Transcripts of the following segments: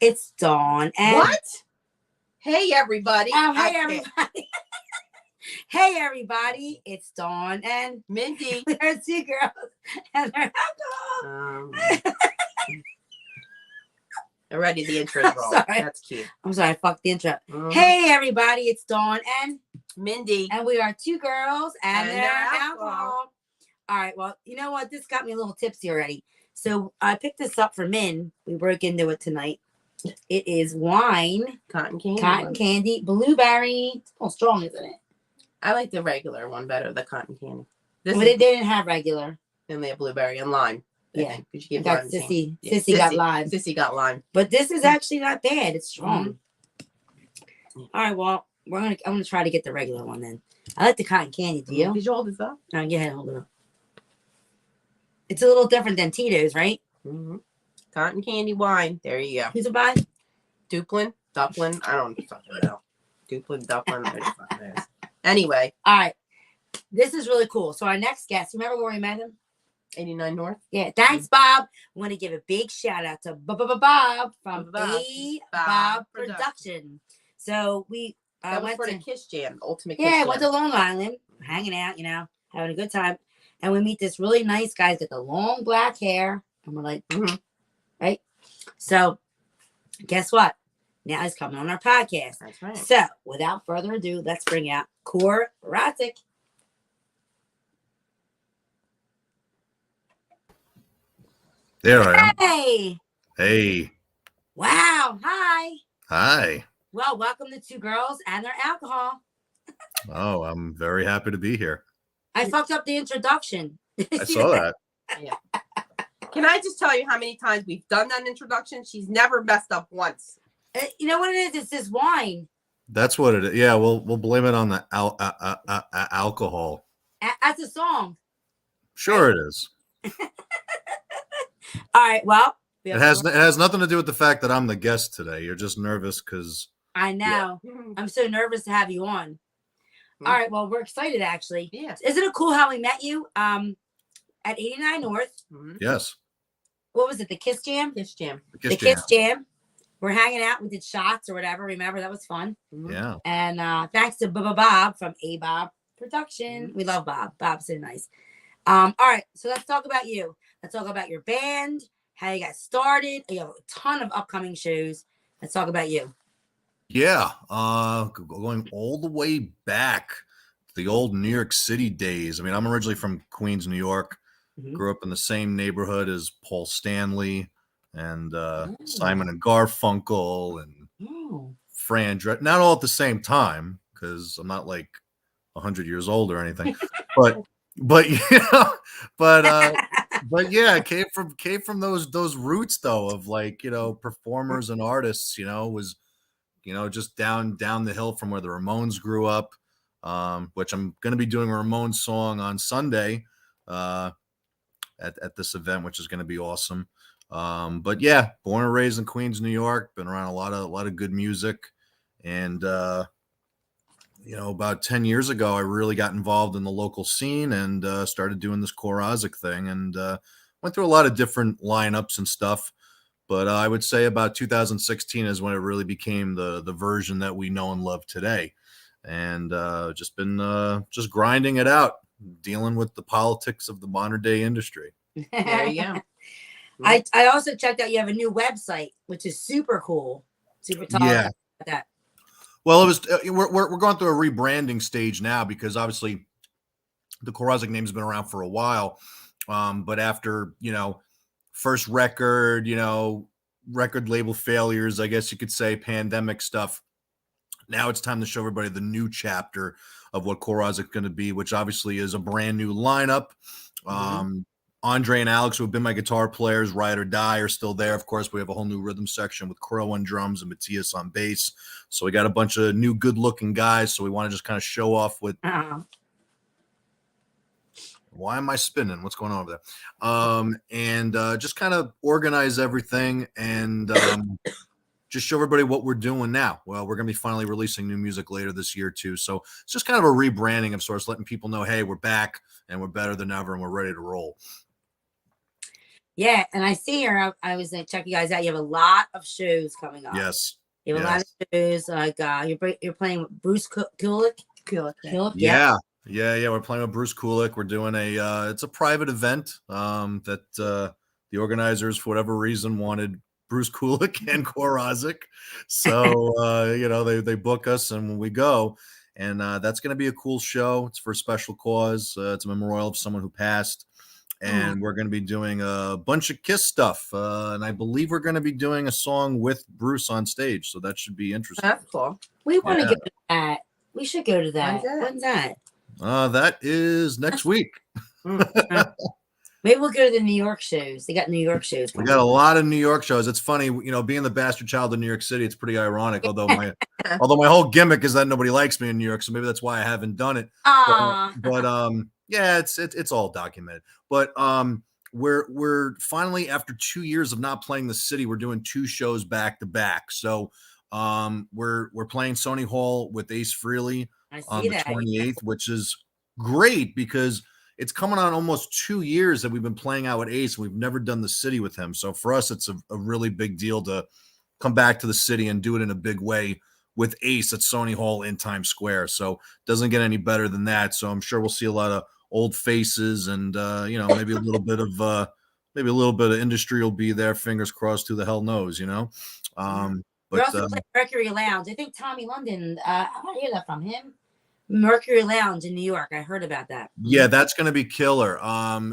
It's Dawn. And what? Hey, everybody. Oh, hey, everybody. Hey, everybody. It's Dawn and Mindy. We're two girls and their alcohol. Already the intro's wrong. That's cute. I'm sorry, I fucked the intro. Hey, everybody. It's Dawn and Mindy. And we are two girls and their alcohol. All right. Well, you know what? This got me a little tipsy already. So I picked this up for Min. We broke into it tonight. It is wine. Cotton candy. Cotton candy. Blueberry. It's a little strong, isn't it? I like the regular one better, the cotton candy. They didn't have regular. And they have blueberry and lime. Yeah. Sissy got lime. Sissy got lime. But this is actually not bad. It's strong. All right. Well, I'm gonna try to get the regular one then. I like the cotton candy. Do you? Did you hold this up? No, go ahead, hold it up. It's a little different than Tito's, right? Cotton candy wine. There you go. Who's it by? Duplin. I don't fucking know. Duplin. Anyway. All right. This is really cool. So our next guest, remember where we met him? 89 North. Yeah. Thanks, Bob. I want to give a big shout out to Bob from Bob Production. So we went for the Kiss Jam, ultimate Kiss Jam. Went to Long Island, hanging out, having a good time. And we meet this really nice guy. He's got the long black hair. And we're like, right? So guess what? Now he's coming on our podcast. That's right. So without further ado, let's bring out Rozzik. There I am. Hey. Hey. Wow. Hi. Hi. Well, welcome to Two Girls and Their Alcohol. Oh, I'm very happy to be here. I fucked up the introduction. I saw that. Yeah. Can I just tell you how many times we've done that introduction? She's never messed up once. You know what it is? It's this wine. That's what it is. Yeah, we'll blame it on the alcohol. That's a song. Sure, it is. All right. Well, it has nothing to do with the fact that I'm the guest today. You're just nervous because I know. Yeah. I'm so nervous to have you on. All right. Well, we're excited actually. Yes. Isn't it cool how we met you? At 89 North. Yes. What was it? The Kiss Jam? Kiss Jam. The Kiss Jam. We're hanging out. We did shots or whatever. Remember? That was fun. Yeah. And thanks to Bob from Bob Production. We love Bob. Bob's so nice. All right. So let's talk about you. Let's talk about your band, how you got started. You have a ton of upcoming shows. Let's talk about you. Yeah. Going all the way back to the old New York City days. I mean, I'm originally from Queens, New York. Grew up in the same neighborhood as Paul Stanley and Simon and Garfunkel and Fran Drescher. Not all at the same time because I'm not like 100 years old or anything. but yeah, came from those roots though of like performers and artists. Was just down the hill from where the Ramones grew up, which I'm going to be doing a Ramones song on Sunday at this event, which is going to be awesome. But yeah, born and raised in Queens, New York, been around a lot of good music. And, about 10 years ago, I really got involved in the local scene and started doing this Rozzik thing and went through a lot of different lineups and stuff. But I would say about 2016 is when it really became the version that we know and love today. And just been just grinding it out, dealing with the politics of the modern day industry. There you go. I also checked out you have a new website, which is super cool. Super tall. Yeah. About that. Well, it was we're going through a rebranding stage now because obviously the Rozzik name has been around for a while. But after, first record, record label failures, I guess you could say, pandemic stuff. Now it's time to show everybody the new chapter of what Rozzik is going to be, which obviously is a brand new lineup. Andre and Alex, who have been my guitar players, ride or die, are still there. Of course, we have a whole new rhythm section with Crow on drums and Matthias on bass. So we got a bunch of new good-looking guys. So we want to just kind of show off with. Why am I spinning? What's going on over there? And just kind of organize everything and just show everybody what we're doing now. Well, we're going to be finally releasing new music later this year too. So it's just kind of a rebranding of sorts, letting people know, hey, we're back and we're better than ever and we're ready to roll. Yeah, and I see here. I was gonna check you guys out. You have a lot of shows coming up. Yes. You have a lot of shows. Like you're playing with Bruce Kulick. Kulick. Yeah. We're playing with Bruce Kulick. We're doing it's a private event that the organizers, for whatever reason, wanted Bruce Kulick and Rozzik. So they book us, and when we go, and that's going to be a cool show. It's for a special cause. It's a memorial of someone who passed. And we're going to be doing a bunch of Kiss stuff. And I believe we're going to be doing a song with Bruce on stage. So that should be interesting. That's cool. We want to go to that. We should go to that. When's that? That is next week. Maybe we'll go to the New York shows. They got New York shows. We got a lot of New York shows. It's funny, being the bastard child of New York City, it's pretty ironic. Although my whole gimmick is that nobody likes me in New York. So maybe that's why I haven't done it. But yeah, it's all documented. But we're finally, after 2 years of not playing the city, we're doing 2 shows back to back. So we're playing Sony Hall with Ace Frehley on the 28th, which is great because it's coming on almost 2 years that we've been playing out with Ace. We've never done the city with him. So for us, it's a really big deal to come back to the city and do it in a big way with Ace at Sony Hall in Times Square. So it doesn't get any better than that. So I'm sure we'll see a lot of old faces and maybe a little bit of industry will be there. Fingers crossed. Who the hell knows, But we're also playing Mercury Lounge. I think Tommy London, I want to hear that from him. Mercury Lounge in New York. I heard about that. Yeah, that's going to be killer.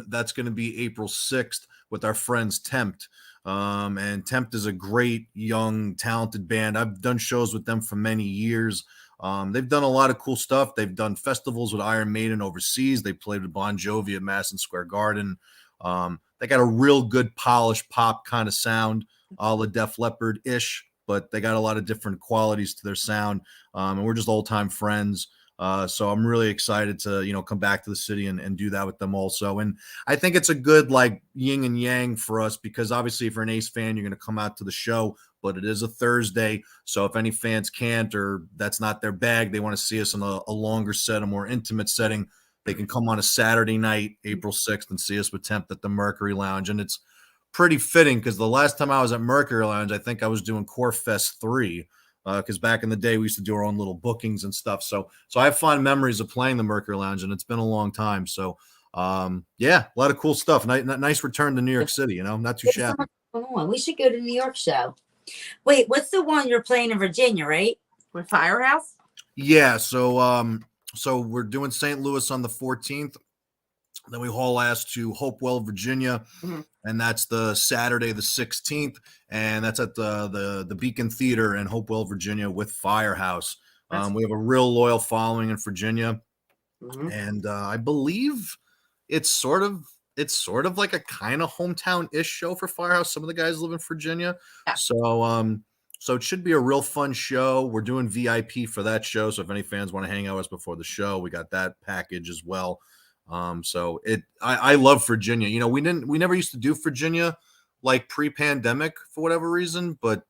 That's going to be April 6th with our friends Tempt. And Tempt is a great, young, talented band. I've done shows with them for many years. They've done a lot of cool stuff. They've done festivals with Iron Maiden overseas. They played with Bon Jovi at Madison Square Garden. They got a real good polished pop kind of sound, a la Def Leppard-ish, but they got a lot of different qualities to their sound. And we're just old-time friends. So I'm really excited to, come back to the city and do that with them also. And I think it's a good like yin and yang for us because obviously if you're an Ace fan, you're going to come out to the show, but it is a Thursday. So if any fans can't, or that's not their bag, they want to see us in a longer set, a more intimate setting, they can come on a Saturday night, April 6th, and see us with Tempt at the Mercury Lounge. And it's pretty fitting because the last time I was at Mercury Lounge, I think I was doing Core Fest 3. Because back in the day, we used to do our own little bookings and stuff. So I have fond memories of playing the Mercury Lounge, and it's been a long time. So, yeah, a lot of cool stuff. Nice return to New York City, not too shabby. We should go to the New York show. Wait, what's the one you're playing in Virginia, right? With Firehouse? Yeah, so we're doing St. Louis on the 14th. Then we haul ass to Hopewell, Virginia, and that's the Saturday, the 16th, and that's at the Beacon Theater in Hopewell, Virginia, with Firehouse. We have a real loyal following in Virginia, and I believe it's sort of like a kind of hometown-ish show for Firehouse. Some of the guys live in Virginia, so it should be a real fun show. We're doing VIP for that show, so if any fans want to hang out with us before the show, we got that package as well. I love Virginia. We never used to do Virginia like pre-pandemic for whatever reason, but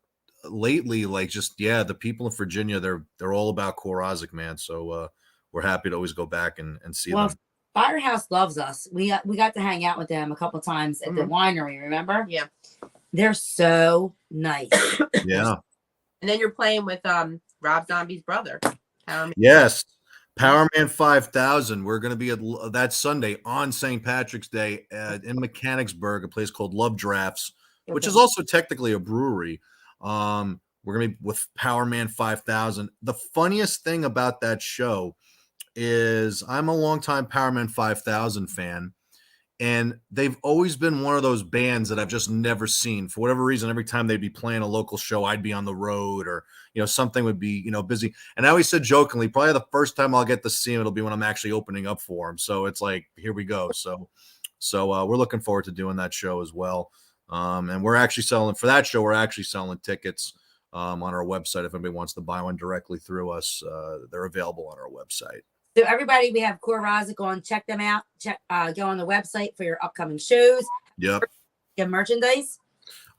lately, the people in Virginia, they're all about Rozzik, man. So we're happy to always go back and see them. Firehouse loves us. We got to hang out with them a couple times at the winery, remember? Yeah. They're so nice. Yeah. And then you're playing with Rob Zombie's brother. Yes. Powerman 5000. We're going to be at that Sunday on St. Patrick's Day in Mechanicsburg, a place called Love Drafts, which is also technically a brewery. We're going to be with Powerman 5000. The funniest thing about that show is I'm a longtime Powerman 5000 fan, and they've always been one of those bands that I've just never seen. For whatever reason, every time they'd be playing a local show, I'd be on the road or, something would be, busy. And I always said jokingly, probably the first time I'll get to see them, it'll be when I'm actually opening up for them. So it's like, here we go. So we're looking forward to doing that show as well. And we're actually selling tickets on our website. If anybody wants to buy one directly through us, they're available on our website. So everybody, we have Rozzik on. Check them out. Go on the website for your upcoming shows. Yep. Get merchandise.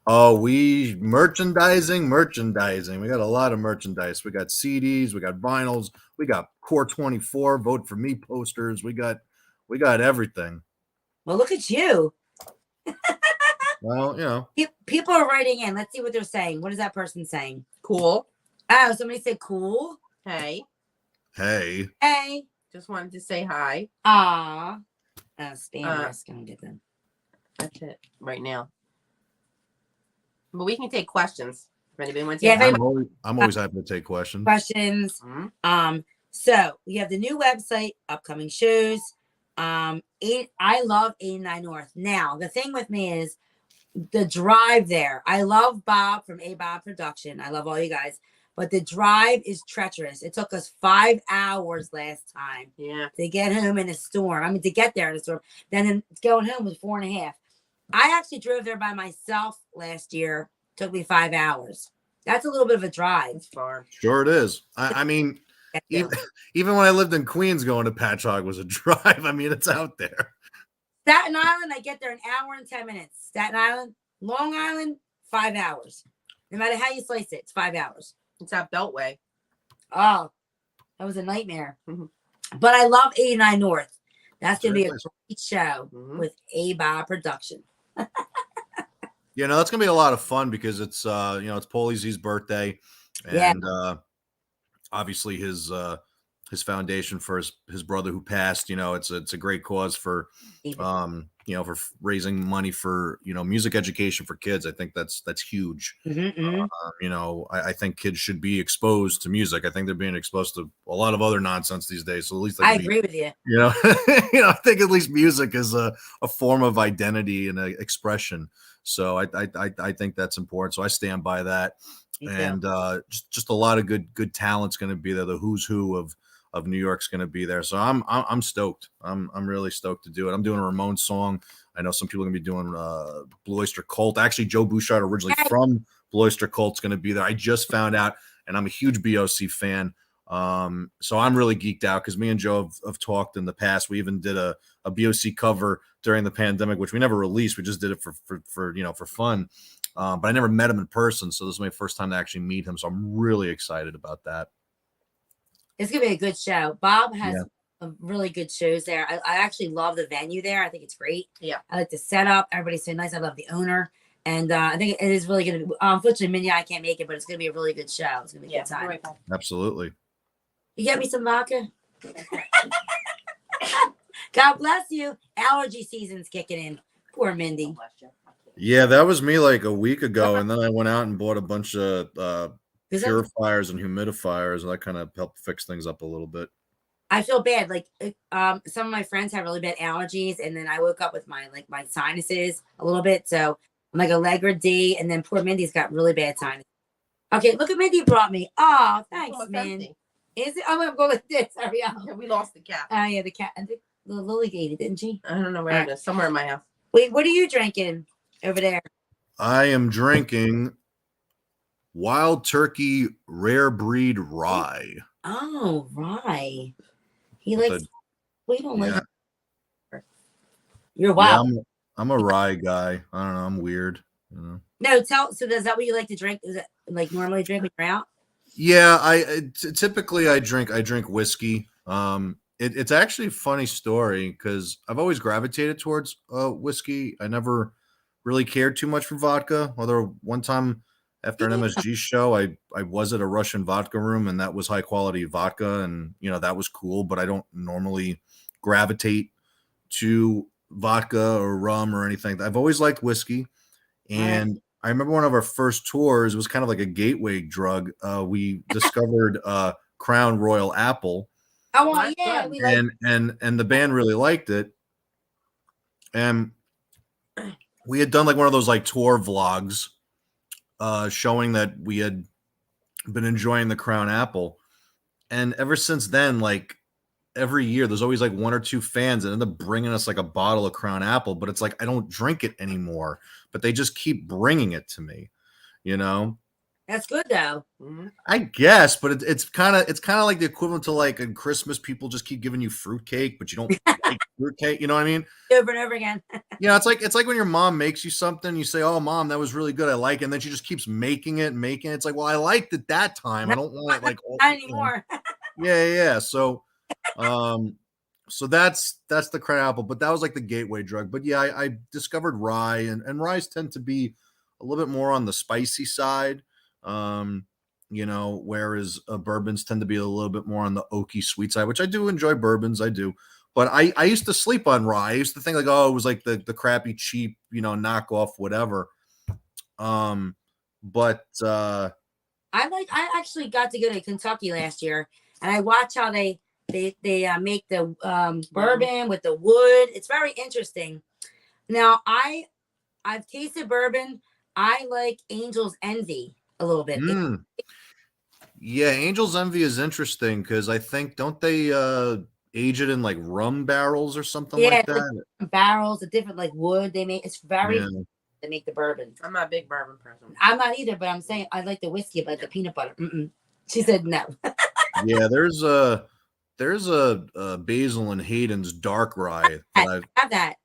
Oh, we merchandising. We got a lot of merchandise. We got CDs, we got vinyls, we got Core 24, Vote for Me posters. We got everything. Well, look at you. Well, you know. People are writing in. Let's see what they're saying. What is that person saying? Cool. Oh, somebody said cool. Hey. Hey. Hey. Just wanted to say hi. Aw. Spam risk. Gonna get them. That's it right now. But we can take questions if anybody wants to. Yeah, I'm always happy to take questions. Mm-hmm. So we have the new website, upcoming shows. I love 89 North. Now, the thing with me is the drive there. I love Bob from A Bob Production. I love all you guys. But the drive is treacherous. It took us 5 hours last time to get home in a storm. I mean, to get there in a storm. Then going home was 4.5. I actually drove there by myself last year. Took me 5 hours. That's a little bit of a drive. It's far. Sure it is. I mean, even when I lived in Queens, going to Patchogue was a drive. I mean, it's out there. Staten Island, I get there an hour and 10 minutes. Staten Island, Long Island, 5 hours. No matter how you slice it, it's 5 hours. It's that Beltway. Oh, that was a nightmare. Mm-hmm. But I love 89 North. That's going to be a nice. great show with A Bob Production. You know, that's gonna be a lot of fun because it's it's Paulie Z's birthday, and obviously his foundation for his brother who passed. You know, it's a great cause for for raising money for music education for kids. I think that's huge. I think kids should be exposed to music. I think they're being exposed to a lot of other nonsense these days. So at least I agree with you. I think at least music is a form of identity and expression. So I think that's important. So I stand by that. And just a lot of good talent's going to be there. The who's who of New York's going to be there. So I'm stoked. I'm really stoked to do it. I'm doing a Ramones song. I know some people are going to be doing Blue Oyster Cult. Actually, Joe Bouchard, originally from Blue Oyster Cult's going to be there. I just found out, and I'm a huge BOC fan. So I'm really geeked out because me and Joe have talked in the past. We even did a BOC cover during the pandemic, which we never released. We just did it for fun. But I never met him in person. So this is my first time to actually meet him. So I'm really excited about that. It's going to be a good show. Bob has really good shows there. I actually love the venue there. I think it's great. Yeah. I like the setup. Everybody's so nice. I love the owner. And I think it is really going to be, unfortunately, Minnie, I can't make it, but it's going to be a really good show. It's going to be a good time. Right. Absolutely. You get me some vodka? God bless you. Allergy season's kicking in. Poor Mindy. Yeah, that was me like a week ago. And then I went out and bought a bunch of purifiers and humidifiers, and that kind of helped fix things up a little bit. I feel bad. Like some of my friends have really bad allergies, and then I woke up with my sinuses a little bit. So I'm like Allegra D, and then poor Mindy's got really bad sinus. Okay, look at Mindy brought me. Oh, thanks, man. Is it? I'm gonna go like this. Hurry up. Yeah, we lost the cat. Oh yeah, the cat. I think the Lily ate it, didn't she? I don't know where it is. Somewhere in my house. Wait, what are you drinking over there? I am drinking Wild Turkey Rare Breed Rye. Oh, rye. He likes. We don't like. You're wild. Yeah, I'm a rye guy. I don't know. I'm weird. No, so is that what you like to drink? Is it like normally drink when you're out? Yeah, typically I drink whiskey. It's actually a funny story because I've always gravitated towards whiskey. I never really cared too much for vodka. Although one time after an MSG show, I was at a Russian vodka room, and that was high quality vodka, and that was cool. But I don't normally gravitate to vodka or rum or anything. I've always liked whiskey, and I remember one of our first tours was kind of like a gateway drug. We discovered Crown Royal Apple. Oh yeah, we like and the band really liked it, and we had done like one of those like tour vlogs, showing that we had been enjoying the Crown Apple, and ever since then, like every year, there's always like one or two fans that end up bringing us like a bottle of Crown Apple, but it's like I don't drink it anymore, but they just keep bringing it to me, That's good though. I guess, but it's kind of like the equivalent to like in Christmas, people just keep giving you fruitcake, but you don't like fruitcake. You know what I mean? Over and over again. It's like when your mom makes you something, you say, "Oh, mom, that was really good. I like it," and then she just keeps making it and making it. It's like, well, I liked it that time. I don't want it like not anymore. Yeah. So, So that's the crab apple, but that was like the gateway drug. But yeah, I discovered rye, and ryes tend to be a little bit more on the spicy side. Um, whereas bourbons tend to be a little bit more on the oaky sweet side, which I do enjoy bourbons, I do. But I used to sleep on rye. I used to think like, oh, it was like the crappy, cheap, knockoff, whatever. But I actually got to go to Kentucky last year, and I watched how they make the bourbon with the wood. It's very interesting. Now I've tasted bourbon. I like Angel's Envy a little bit. Yeah, Angel's Envy is interesting because I think don't they age it in like rum barrels or something like that? Barrels, the different like wood they make. It's very Yeah. to make the bourbon. I'm not a big bourbon person. I'm not either, but I'm saying I like the whiskey, but the peanut butter. She said no. Yeah, there's a Basil and Hayden's dark rye. I have that.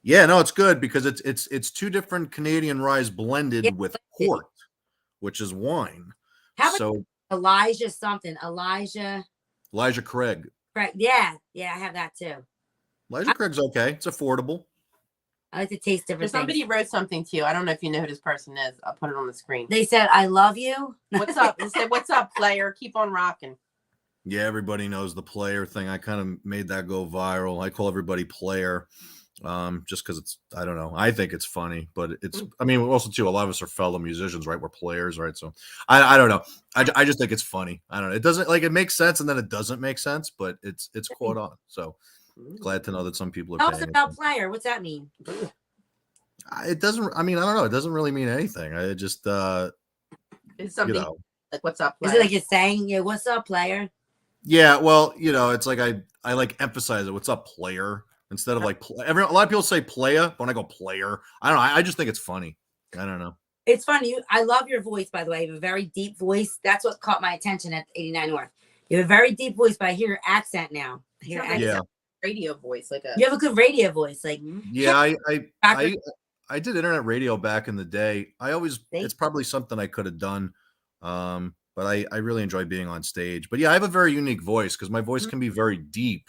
Yeah, no, it's good because it's two different Canadian ryes blended with port, which is wine. How about Elijah something? Elijah Craig. Craig. Yeah, I have that too. Elijah Craig's okay. It's affordable. I like to taste different Somebody things. wrote something to you. I don't know if you know who this person is. I'll put it on the screen. They said, "I love you." What's up? They said, "What's up, player? Keep on rocking." Yeah, everybody knows the player thing. I kind of made that go viral. I call everybody player, just because it's, I don't know. I think it's funny, but it's, I mean, also too, a lot of us are fellow musicians, right? We're players, right? So I don't know. I just think it's funny. I don't know. It doesn't, like, it makes sense and then it doesn't make sense, but it's caught on. So glad to know that some people are Tell paying us about attention. player. What's that mean? It doesn't, I mean, I don't know. It doesn't really mean anything. I just, It's something like, "What's up, player?" Is it like you're saying, "Yeah, what's up, player"? Yeah, well, it's like I like emphasize it. What's up, player? Instead of like a lot of people say playa, but when I go player, I don't know. I just think it's funny. I don't know. It's funny. I love your voice, by the way. You have a very deep voice. That's what caught my attention at 89 North. You have a very deep voice, but I hear your accent now. I hear accent. Yeah. Radio voice, like You have a good radio voice, like yeah. I did internet radio back in the day. It's probably something I could have done, but I really enjoy being on stage. But yeah, I have a very unique voice because my voice can be very deep.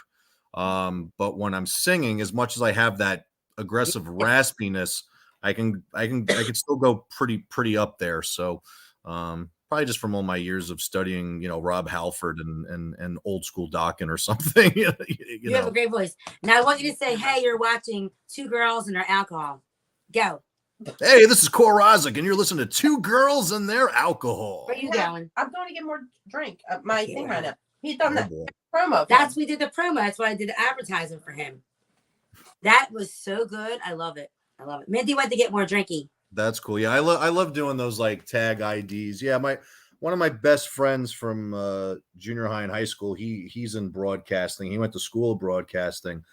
But when I'm singing, as much as I have that aggressive raspiness, I can still go pretty up there. So probably just from all my years of studying, Rob Halford and old school Dokken or something. you have a great voice. Now I want you to say, "Hey, you're watching Two Girls and Their Alcohol." Go. Hey, this is Rozzik, and you're listening to Two Girls and Their Alcohol. Where are you going? I'm going to get more drink. My thing right now. He's done that promo. We did the promo. That's why I did the advertising for him. That was so good. I love it. Mindy went to get more drinky. That's cool. Yeah, I love doing those like tag IDs. Yeah, one of my best friends from junior high and high school, he's in broadcasting. He went to school of broadcasting,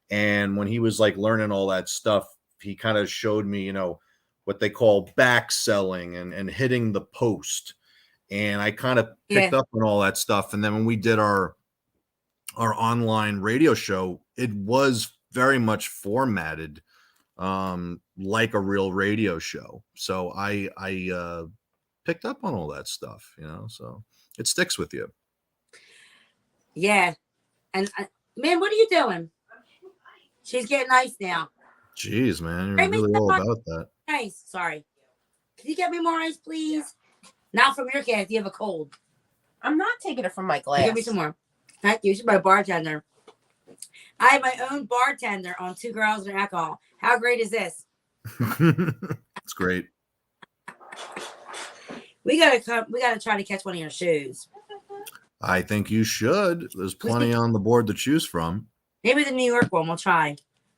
and when he was like learning all that stuff, he kind of showed me, what they call back selling and hitting the post. And I kind of picked up on all that stuff. And then when we did our online radio show, it was very much formatted like a real radio show. So I picked up on all that stuff, so it sticks with you. Yeah. And man, what are you doing? She's getting ice now. Jeez, man, you're really all about that. Ice. Sorry. Can you get me more ice, please? Not from your case. You have a cold. I'm not taking it from my glass. Give me some more. Thank you. She's my bartender. I have my own bartender on Two Girls and Alcohol. How great is this? It's great. We gotta try to catch one of your shoes. I think you should. There's plenty on the board to choose from. Maybe the New York one. We'll try.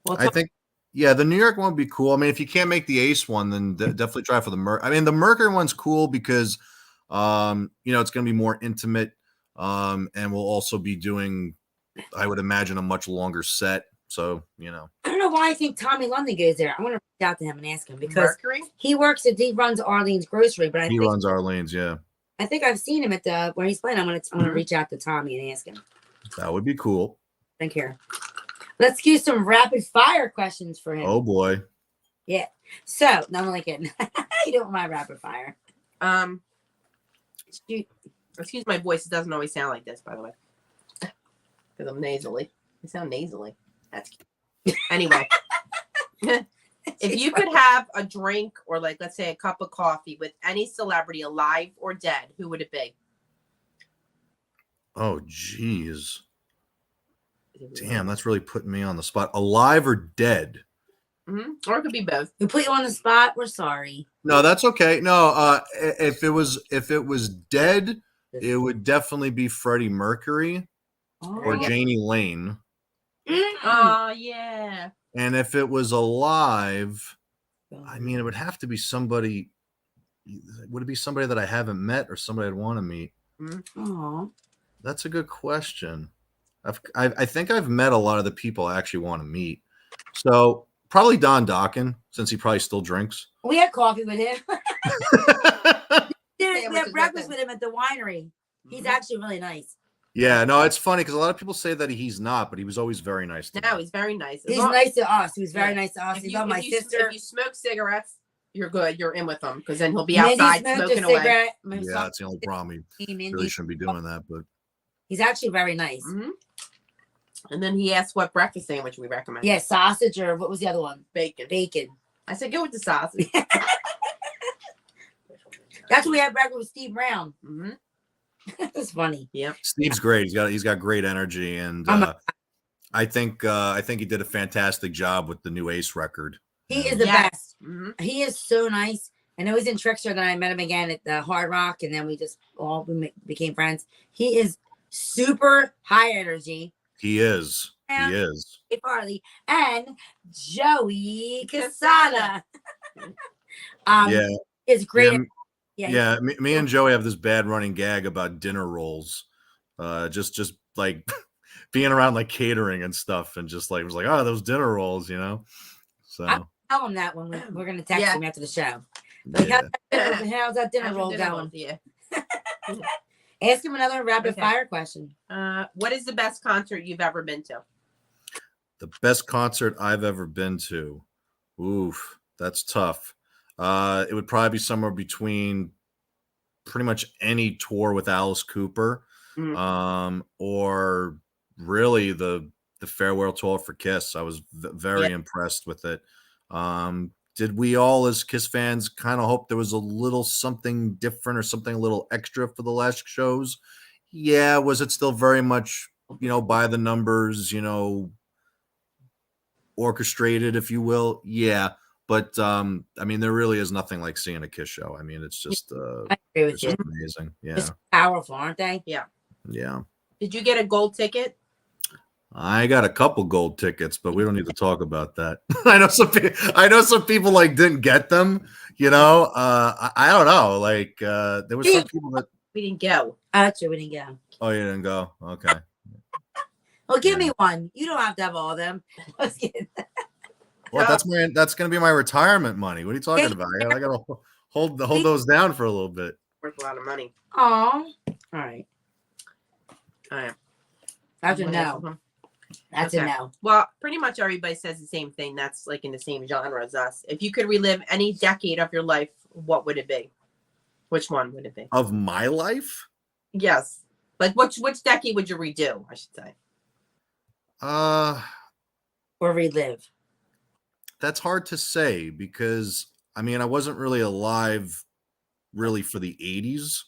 I think. Yeah, the New York one would be cool. I mean, if you can't make the Ace one, then definitely try for the Merc. I mean, the Mercury one's cool because, it's going to be more intimate, and we'll also be doing, I would imagine, a much longer set. So, I don't know why I think Tommy London goes there. I want to reach out to him and ask him because he runs Arlene's Grocery, but he runs Arlene's, yeah. I think I've seen him at where he's playing. I'm gonna reach out to Tommy and ask him. That would be cool. Thank you. Let's do some rapid fire questions for him. Oh boy. Yeah. So, no, I'm like it. You don't want my rapid fire. Excuse my voice. It doesn't always sound like this, by the way, because I'm nasally. You sound nasally. That's cute. Anyway. If you could have a drink or like, let's say a cup of coffee with any celebrity alive or dead, who would it be? Oh, geez. Damn, that's really putting me on the spot. Alive or dead? Or it could be both. We put you on the spot. We're sorry. No, that's okay. No, if it was dead, it would definitely be Freddie Mercury or Janie Lane. Oh, yeah. And if it was alive, I mean, it would have to be somebody. Would it be somebody that I haven't met or somebody I'd want to meet? That's a good question. I think I've met a lot of the people I actually want to meet. So probably Don Dokken, since he probably still drinks. We had coffee with him. We had breakfast with him at the winery. He's actually really nice. Yeah, no, it's funny because a lot of people say that he's not, but he was always very nice to me. No, he's very nice. He's nice to us. He was very nice to us. He loved my sister. If you smoke cigarettes, you're good. You're in with him because then he'll be outside smoking away. Yeah, that's the only problem. He really shouldn't be doing that, but he's actually very nice. And then he asked what breakfast sandwich we recommend. Yeah, sausage or what was the other one? Bacon. I said go with the sausage. That's what we had breakfast with Steve Brown. That's funny. Yeah, Steve's great. He's got great energy, and I think he did a fantastic job with the new Ace record. He is the best. He is so nice. And it was in Trickster that I met him again at the Hard Rock, and then we just all became friends. He is super high energy. He is. He is. Hey, Farley and Joey Casada. Is great. Yeah, me and Joey have this bad running gag about dinner rolls. Just like being around like catering and stuff, and just like it was like, oh, those dinner rolls, you know. So I'll tell him that when we're gonna text him after the show. Like, how's that dinner roll going? Yeah. Ask him another rapid fire question. What is the best concert you've ever been to? The best concert I've ever been to. Oof, that's tough. It would probably be somewhere between pretty much any tour with Alice Cooper, or really the farewell tour for Kiss. I was very impressed with it. Did we all as Kiss fans kind of hope there was a little something different or something a little extra for the last shows? Yeah. Was it still very much, by the numbers, orchestrated, if you will? Yeah. But I mean, there really is nothing like seeing a Kiss show. I mean, it's just I agree with you. Amazing. Yeah. It's powerful, aren't they? Yeah. Yeah. Did you get a gold ticket? I got a couple gold tickets, but we don't need to talk about that. I know some people like didn't get them. I don't know. Like there was some people that we didn't go. Actually, we didn't go. Oh, you didn't go? Okay. Well, give me one. You don't have to have all of them. Well, that's gonna be my retirement money. What are you talking about? I gotta hold those down for a little bit. Worth a lot of money. Oh, all right. That's a no. That's a no. Well, pretty much everybody says the same thing. That's like in the same genre as us. If you could relive any decade of your life, what would it be? Which one would it be? Of my life? Yes. Like which decade would you redo, I should say? Or relive. That's hard to say because I mean I wasn't really alive really for the 80s.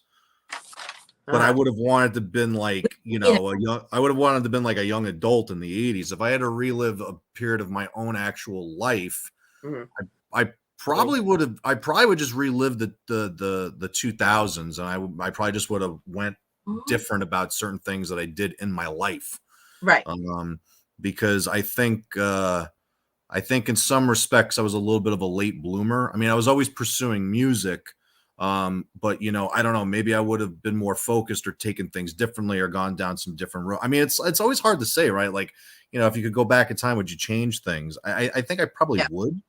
But I would have wanted to been like, I would have wanted to been like a young adult in the 80s. If I had to relive a period of my own actual life, I probably would just relive the 2000s, and I probably just would have went different about certain things that I did in my life. Right. Because I think in some respects I was a little bit of a late bloomer. I mean, I was always pursuing music. But I don't know, maybe I would have been more focused or taken things differently or gone down some different road. I mean, it's always hard to say, right? Like, if you could go back in time, would you change things? I think I probably would,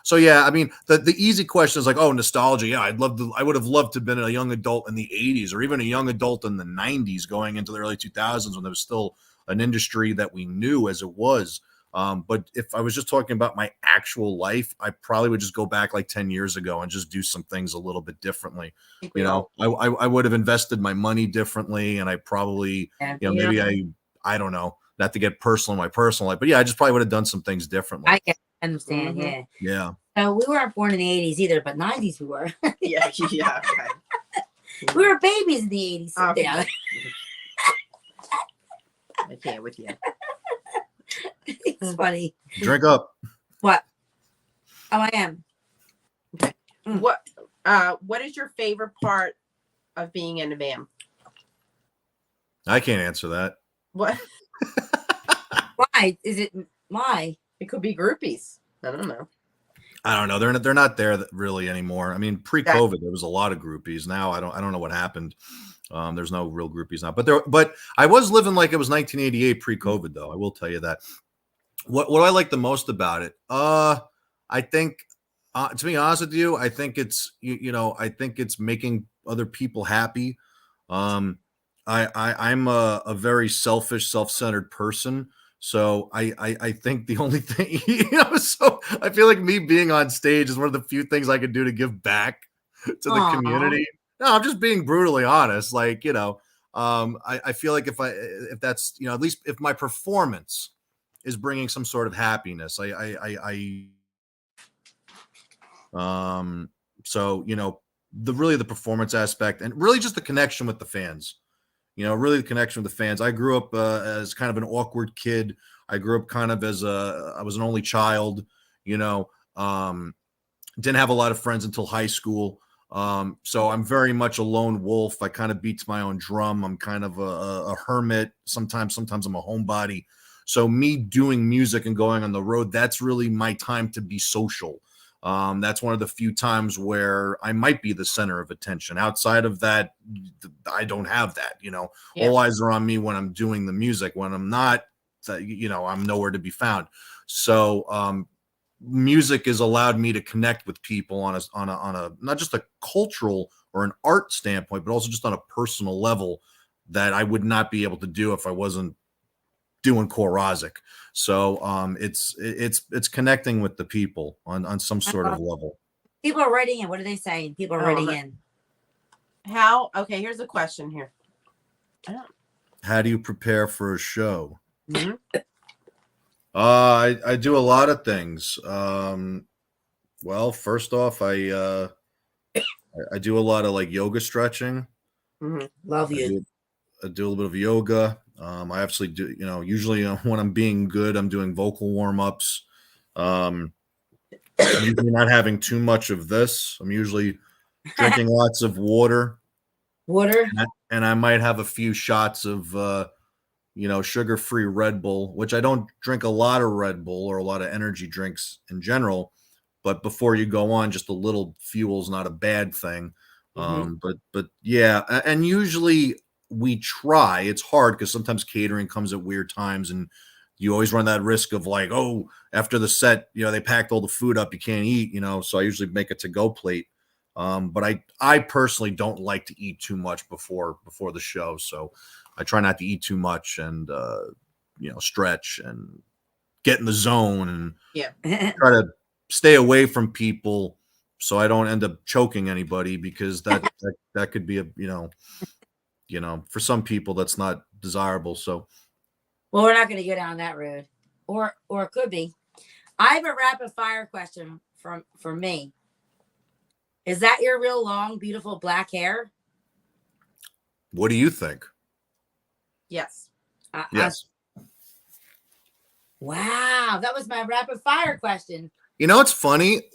So yeah, I mean, the easy question is like, oh, nostalgia. Yeah, I would have loved to have been a young adult in the 80s or even a young adult in the 90s going into the early 2000s when there was still an industry that we knew as it was. But if I was just talking about my actual life, I probably would just go back like 10 years ago and just do some things a little bit differently. I would have invested my money differently, and I probably, maybe I don't know. not to get personal in my personal life, but yeah, I just probably would have done some things differently. I can understand. Mhm. Yeah. Yeah. So we weren't born in the 80s either, but 90s we were. Yeah. Yeah. Okay. We were babies in the 80s. Oh, Yeah. I can't with you. It's funny. Drink up. What? Oh, I am. What is your favorite part of being in a band? I can't answer that. What? Why? Is it why? It could be groupies. I don't know. I don't know. They're not there really anymore. I mean, pre-COVID, there was a lot of groupies. Now I don't know what happened. There's no real groupies now. But I was living like it was 1988 pre-COVID, though. I will tell you that. What I like the most about it? I think, to be honest with you, I think it's I think it's making other people happy. I'm a very selfish, self-centered person. So I think the only thing, so I feel like me being on stage is one of the few things I can do to give back to the Aw. community. No, I'm just being brutally honest. Like, I feel like if that's, at least if my performance is bringing some sort of happiness, so, the performance aspect and really just the connection with the fans. Really the connection with the fans. I grew up as kind of an awkward kid. I grew up kind of I was an only child, didn't have a lot of friends until high school. So I'm very much a lone wolf. I kind of beat to my own drum. I'm kind of a hermit. Sometimes I'm a homebody. So me doing music and going on the road, that's really my time to be social. That's one of the few times where I might be the center of attention. Outside of that, I don't have that. Yeah. All eyes are on me when I'm doing the music. When I'm not, I'm nowhere to be found. So music has allowed me to connect with people on a not just a cultural or an art standpoint, but also just on a personal level that I would not be able to do if I wasn't doing Rozzik. So it's connecting with the people on some sort of level. People are writing in. What are they saying? People are writing in. Okay, here's a question here. How do you prepare for a show? Mhm. I do a lot of things. Well, first off, I do a lot of like yoga stretching. Mhm. Love you. I do a little bit of yoga. I actually do, usually when I'm being good, I'm doing vocal warm-ups. I'm usually not having too much of this. I'm usually drinking lots of water. Water. And I might have a few shots of, sugar-free Red Bull, which I don't drink a lot of Red Bull or a lot of energy drinks in general. But before you go on, just a little fuel is not a bad thing. But yeah, and usually we try. It's hard because sometimes catering comes at weird times, and you always run that risk of like, oh, after the set, they packed all the food up, you can't eat, so I usually make a to-go plate. But I personally don't like to eat too much before the show, so I try not to eat too much and stretch and get in the zone and try to stay away from people so I don't end up choking anybody, because that could be for some people that's not desirable. So, well, we're not going to go down that road, or it could be. I have a rapid fire question for me. Is that your real long, beautiful black hair? What do you think? Yes. Yes. Wow, that was my rapid fire question. It's funny.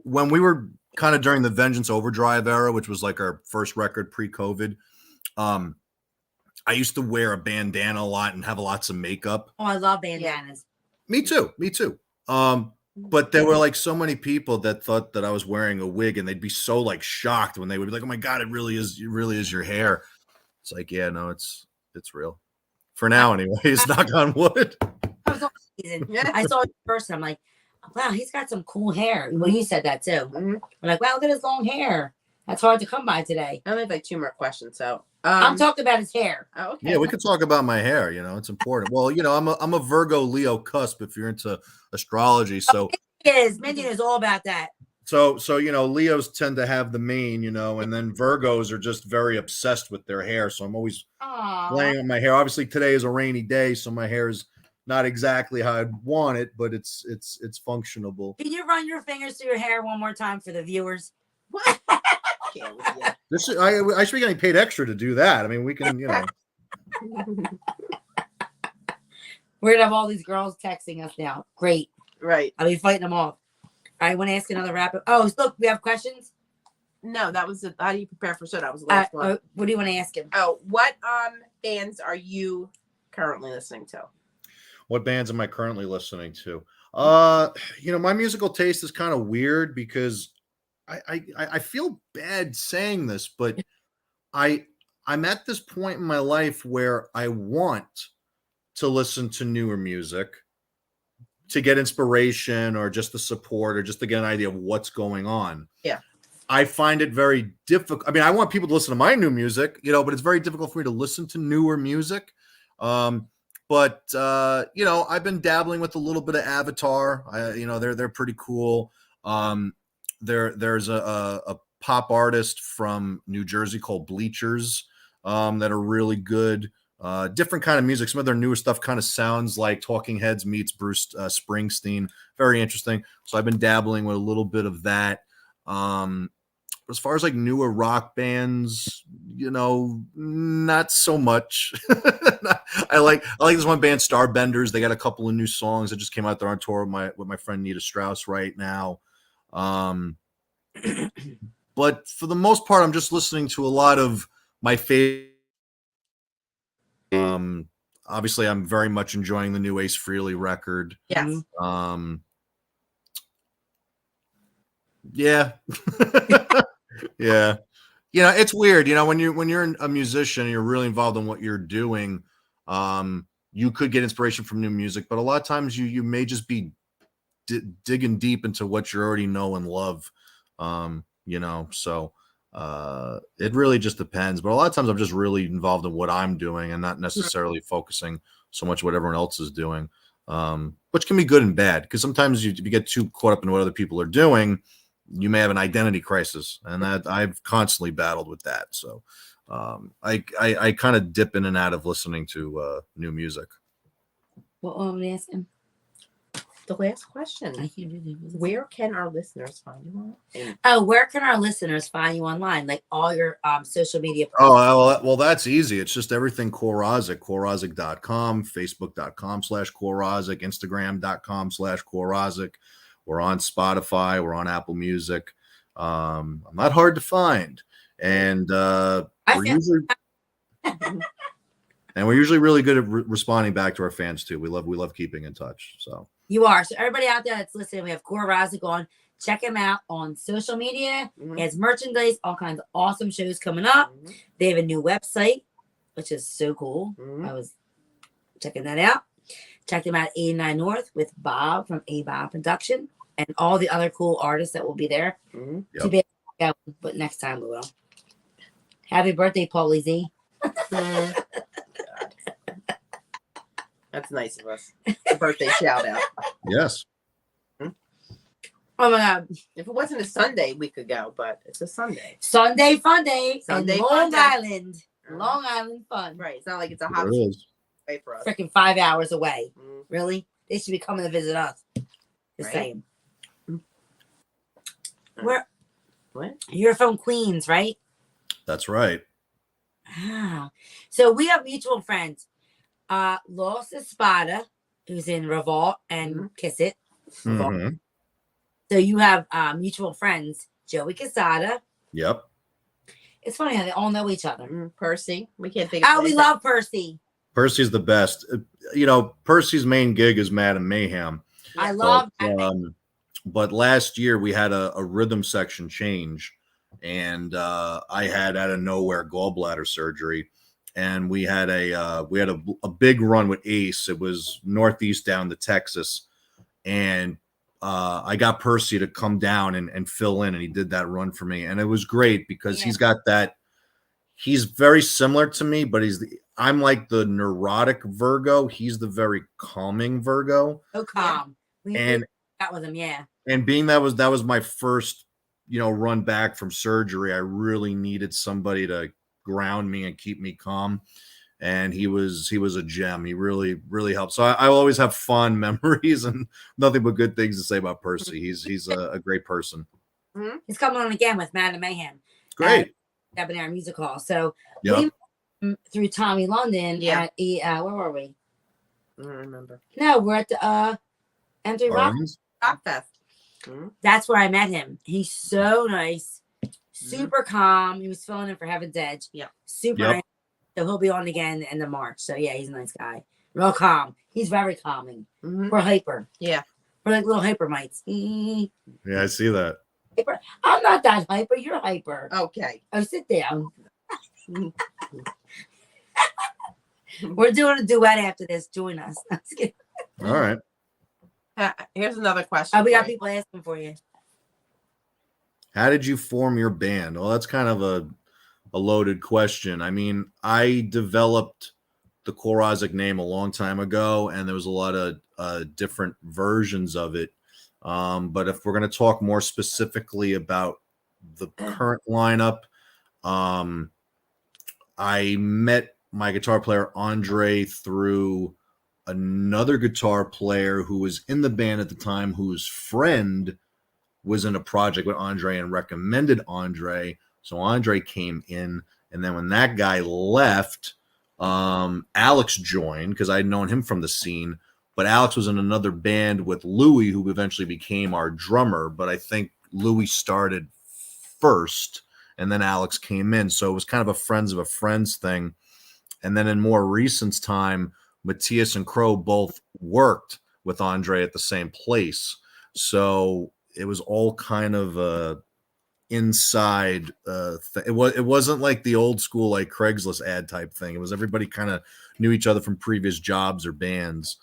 When we were kind of during the Vengeance Overdrive era, which was like our first record pre-COVID, I used to wear a bandana a lot and have lots of makeup. Oh, I love bandanas. Me too. But there were like so many people that thought that I was wearing a wig, and they'd be so like shocked when they would be like, "Oh my God, it really is your hair." It's like, yeah, no, it's real. For now, anyways, knock on wood. I saw it first, and I'm like, wow, he's got some cool hair. Well, you said that too. I'm like, wow, look at his long hair. That's hard to come by today. I only have like 2 more questions, so I'm talking about his hair. Oh, okay. Yeah, we could talk about my hair. It's important. Well, I'm a Virgo Leo cusp if you're into astrology. So it is. Mindy is all about that. So Leos tend to have the mane, and then Virgos are just very obsessed with their hair. So I'm always Aww. laying on my hair. Obviously, today is a rainy day, so my hair is not exactly how I'd want it, but it's functionable. Can you run your fingers through your hair one more time for the viewers? What? I should be getting paid extra to do that. I mean, we can, We're gonna have all these girls texting us now. Great. Right. I'll be fighting them off. I want to ask another rapid. Oh, look, we have questions. No, that was it. How do you prepare for show? That was the last one. What do you want to ask him? Oh, what bands are you listening to? What bands am I currently listening to? My musical taste is kind of weird because I feel bad saying this, but I'm at this point in my life where I want to listen to newer music to get inspiration or just the support or just to get an idea of what's going on. Yeah. I find it very difficult. I mean, I want people to listen to my new music, but it's very difficult for me to listen to newer music. But I've been dabbling with a little bit of Avatar. They're pretty cool. There's a pop artist from New Jersey called Bleachers that are really good. Different kind of music. Some of their newer stuff kind of sounds like Talking Heads meets Bruce Springsteen. Very interesting. So I've been dabbling with a little bit of that. As far as like newer rock bands, not so much. I like this one band, Starbenders. They got a couple of new songs that just came out. They're on tour with my friend Nita Strauss right now. But for the most part, I'm just listening to a lot of my favorite. Obviously, I'm very much enjoying the new Ace Frehley record. Yes. Yeah. Yeah. It's weird. When you're a musician and you're really involved in what you're doing, you could get inspiration from new music, but a lot of times you may just be digging deep into what you already know and love. So it really just depends. But a lot of times I'm just really involved in what I'm doing and not necessarily focusing so much what everyone else is doing, which can be good and bad because sometimes if you get too caught up in what other people are doing, you may have an identity crisis, and that I've constantly battled with that. So I kind of dip in and out of listening to new music. What am I asking? The last question. Where can our listeners find you on? Where can our listeners find you online? Like all your social media. Well, that's easy. It's just everything Rozzik, Rozzik.com, Facebook.com/Rozzik, Instagram.com/Rozzik. We're on Spotify. We're on Apple Music. I'm not hard to find, and we're usually really good at responding back to our fans too. We love keeping in touch. So you are. So everybody out there that's listening, we have Rozzik on. Check him out on social media. Mm-hmm. He has merchandise, all kinds of awesome shows coming up. Mm-hmm. They have a new website, which is so cool. Mm-hmm. I was checking that out. Check them out at 89 North with Bob from Bob Production and all the other cool artists that will be there. Mm-hmm. Too bad, but next time we will. Happy birthday, Paulie Z. That's nice of us. Birthday shout out. Yes. Oh my God. If it wasn't a Sunday, we could go, but it's a Sunday. Sunday fun day. Sunday Long fun Island. day. Long Island fun. Right. It's not like it's a hot It is. way for us. Freaking 5 hours away. Mm-hmm. Really? They should be coming to visit us. The Right. same. What? You're from Queens, right? That's right. Ah. So we have mutual friends. Los Espada, who's in Revolt and Kiss It. Mhm. So you have mutual friends, Joey Quesada. Yep. It's funny how they all know each other. Percy. We can't think of Oh, we love Percy. Percy's the best. Percy's main gig is Madam Mayhem. I love But last year we had a rhythm section change, and I had out of nowhere gallbladder surgery, and we had a big run with Ace. It was Northeast down to Texas, and I got Percy to come down and fill in, and he did that run for me, and it was great because he's got that. He's very similar to me, but I'm like the neurotic Virgo. He's the very calming Virgo. so calm. And That with him, yeah. And being that was my first, run back from surgery, I really needed somebody to ground me and keep me calm. And he was a gem. He really, really helped. So I always have fond memories and nothing but good things to say about Percy. He's a great person. Mm-hmm. He's coming on again with Madam Mayhem. Great. Debonair Music Hall. So Yep. we through Tommy London Yeah. at where were we? I don't remember. No, we're at the M3 Rock. Rock Fest. Mm-hmm. That's where I met him. He's so nice, super calm. He was filling in for Heaven's Edge. Yeah. Super Yep. nice. So he'll be on again in the March. So yeah, he's a nice guy. Real calm. He's very calming. Mm-hmm. We're hyper. Yeah. We're like little hyper mites. Yeah, I see that. Hyper. I'm not that hyper. You're hyper. Okay. Oh, sit down. We're doing a duet after this. Join us. All right. Here's another question. We got for you. people asking for you. How did you form your band? Well, that's kind of a loaded question. I mean, I developed the Rozzik name a long time ago, and there was a lot of different versions of it. But if we're going to talk more specifically about the current lineup, I met my guitar player Andre through another guitar player who was in the band at the time, whose friend was in a project with Andre and recommended Andre. So Andre came in, and then when that guy left, Alex joined because I'd known him from the scene. But Alex was in another band with Louis, who eventually became our drummer. But I think Louis started first, and then Alex came in. So it was kind of a friends of a friends thing. And then in more recent time, Matthias and Crow both worked with Andre at the same place. So it was all kind of inside it wasn't like the old school like Craigslist ad type thing. It was everybody kind of knew each other from previous jobs or bands,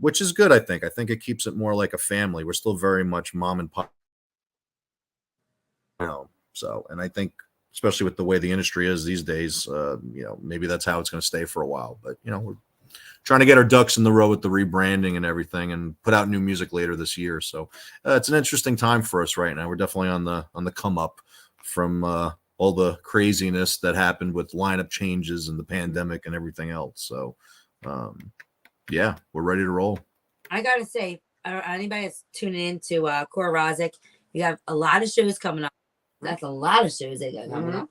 which is good. I think it keeps it more like a family. We're still very much mom and pop, so, and I think especially with the way the industry is these days, maybe that's how it's going to stay for a while. But we're trying to get our ducks in the row with the rebranding and everything, and put out new music later this year. So it's an interesting time for us right now. We're definitely on the come up from all the craziness that happened with lineup changes and the pandemic and everything else. So yeah, we're ready to roll. I gotta say, anybody that's tuning in to Rozzik, you have a lot of shows coming up. That's a lot of shows they got coming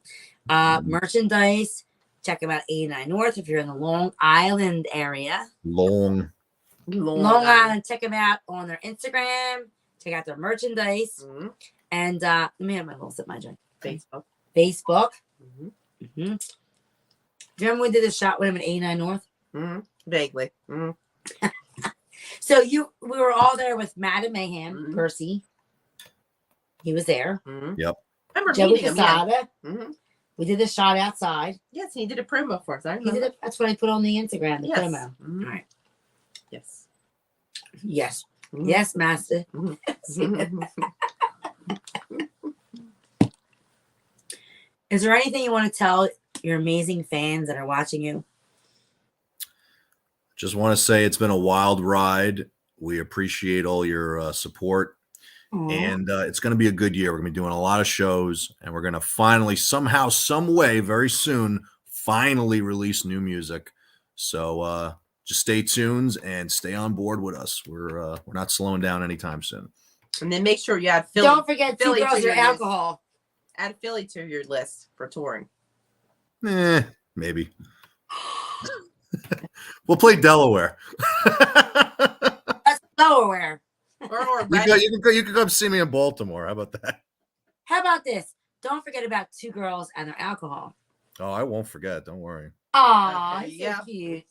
up. Merchandise. Check them out 89 North if you're in the Long Island area. Long Island. Check them out on their Instagram. Check out their merchandise. And let me have my little sip my drink. Facebook. Do you remember we did a shot with him at 89 North? Vaguely. So we were all there with Madam Mayhem, Percy. He was there. Yep. I remember Joey meeting him. Casada. Yeah. We did the shot outside. Yes, he did a promo for us. I He remember. did it. That's what I put on the Instagram, the promo. All right. Yes. Yes. Yes, master. Is there anything you want to tell your amazing fans that are watching you? Just want to say it's been a wild ride. We appreciate all your support. And it's going to be a good year. We're going to be doing a lot of shows, and we're going to finally, somehow, some way, very soon, finally release new music. So just stay tuned and stay on board with us. We're not slowing down anytime soon. And then make sure you add Philly. Don't forget Philly Two Girls to your Your Alcohol. Add Philly to your list for touring. Maybe. We'll play Delaware. That's Delaware. Or you can come see me in Baltimore. How about that? How about this? Don't forget about Two Girls and Their Alcohol. Oh, I won't forget. Don't worry. Aw, Okay, so cute.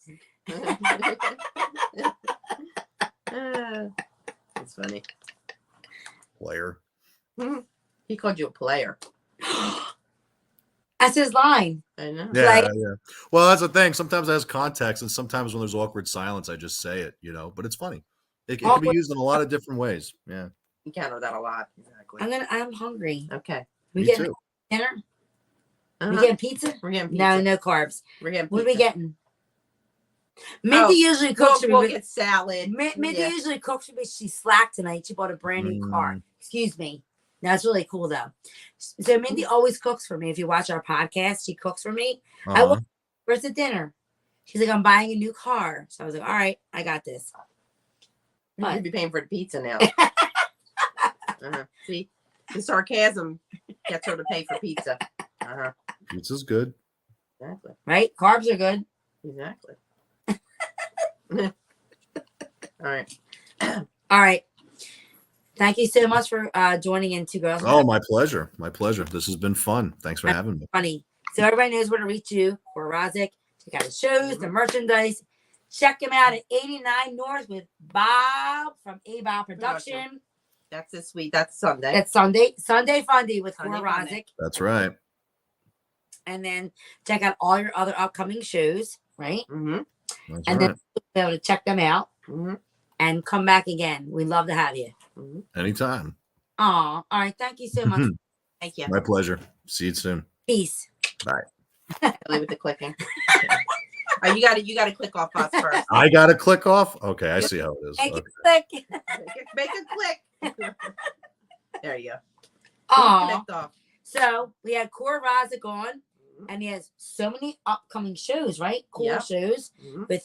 That's funny. Player. He called you a player. That's his line. I know. Yeah. Well, that's the thing. Sometimes it has context, and sometimes when there's awkward silence, I just say it, but it's funny. It can be used in a lot of different ways. Yeah. You counter that a lot. Exactly. I'm hungry. Okay. We Me getting too. dinner? Uh-huh. We getting pizza? We're getting pizza. No carbs. We're getting pizza. What are we getting? Mindy usually cooks for me. We'll but get salad. Mindy Yeah. usually cooks for me. She slacked tonight. She bought a brand new car. Excuse me. That's really cool though. So Mindy always cooks for me. If you watch our podcast, she cooks for me. I went, where's the dinner? She's like, I'm buying a new car. So I was like, all right, I got this. You'd be paying for the pizza now. See, the sarcasm gets her to pay for pizza. Pizza's good. Exactly. Right? Carbs are good. Exactly. All right. All right. Thank you so much for joining in Two Girls. Oh, my pleasure. My pleasure. This has been fun. Thanks for having me. Funny. So everybody knows where to reach you for Rozzik. Check out the shows, the merchandise. Check him out at 89 North with Bob from A Bob Production. That's this week. That's Sunday. That's Sunday. Sunday Fundy with Cora Rozzik. That's right. And then check out all your other upcoming shows, right? That's and right. then be able to check them out and come back again. We'd love to have you. Anytime. Aw, all right. Thank you so much. Thank you. My pleasure. See you soon. Peace. Bye. Leave with the clicking. Oh, you got to click off us first. I got to click off? Okay, I see how it is. Make Okay. it click. Make a click. There you go. Aw. Clicked off. So we had Cora Rozzik on, and he has so many upcoming shows, right? Cool shows with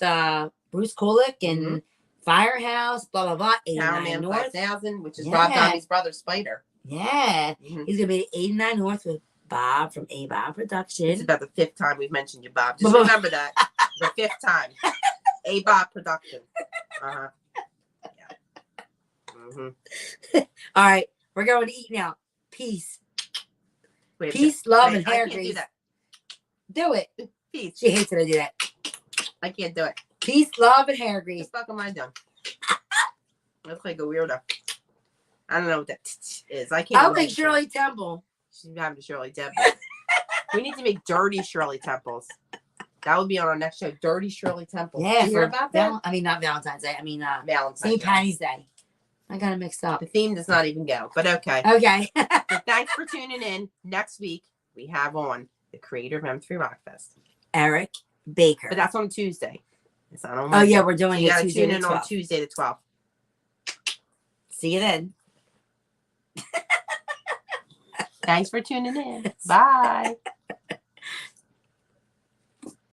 Bruce Kulick and Firehouse, blah blah blah. 89 North 5000, which is Rob Downey's brother, Spider. Yeah, he's gonna be at 89 North with Bob from A Bob Production. It's about the 5th time we've mentioned you, Bob. Just remember that. The 5th time. A Bob Production. Yeah. All right, we're going to eat now. Peace. Wait, peace, love, and hair grease. Do it. Peace. She hates it. I do that. I can't do it. Peace, love, and hair grease. What the fuck am I doing? I look like a weirdo. I don't know what that is. I can't. I'll make Shirley Temple. She's having Shirley Temple. We need to make dirty Shirley Temples. That would be on our next show. Dirty Shirley Temple. Yeah, Did you hear about that? I mean, not Valentine's Day. I mean, Valentine's St. Day. Patty's Day. I got it mixed up. The theme does not even go, but okay. Okay. So thanks for tuning in. Next week, we have on the creator of M3 Rockfest, Eric Baker. But that's on Tuesday. It's not on Wednesday. Oh, yeah, we're doing you it gotta Tuesday tune the in 12th. on Tuesday the 12th. See you then. Thanks for tuning in. Bye.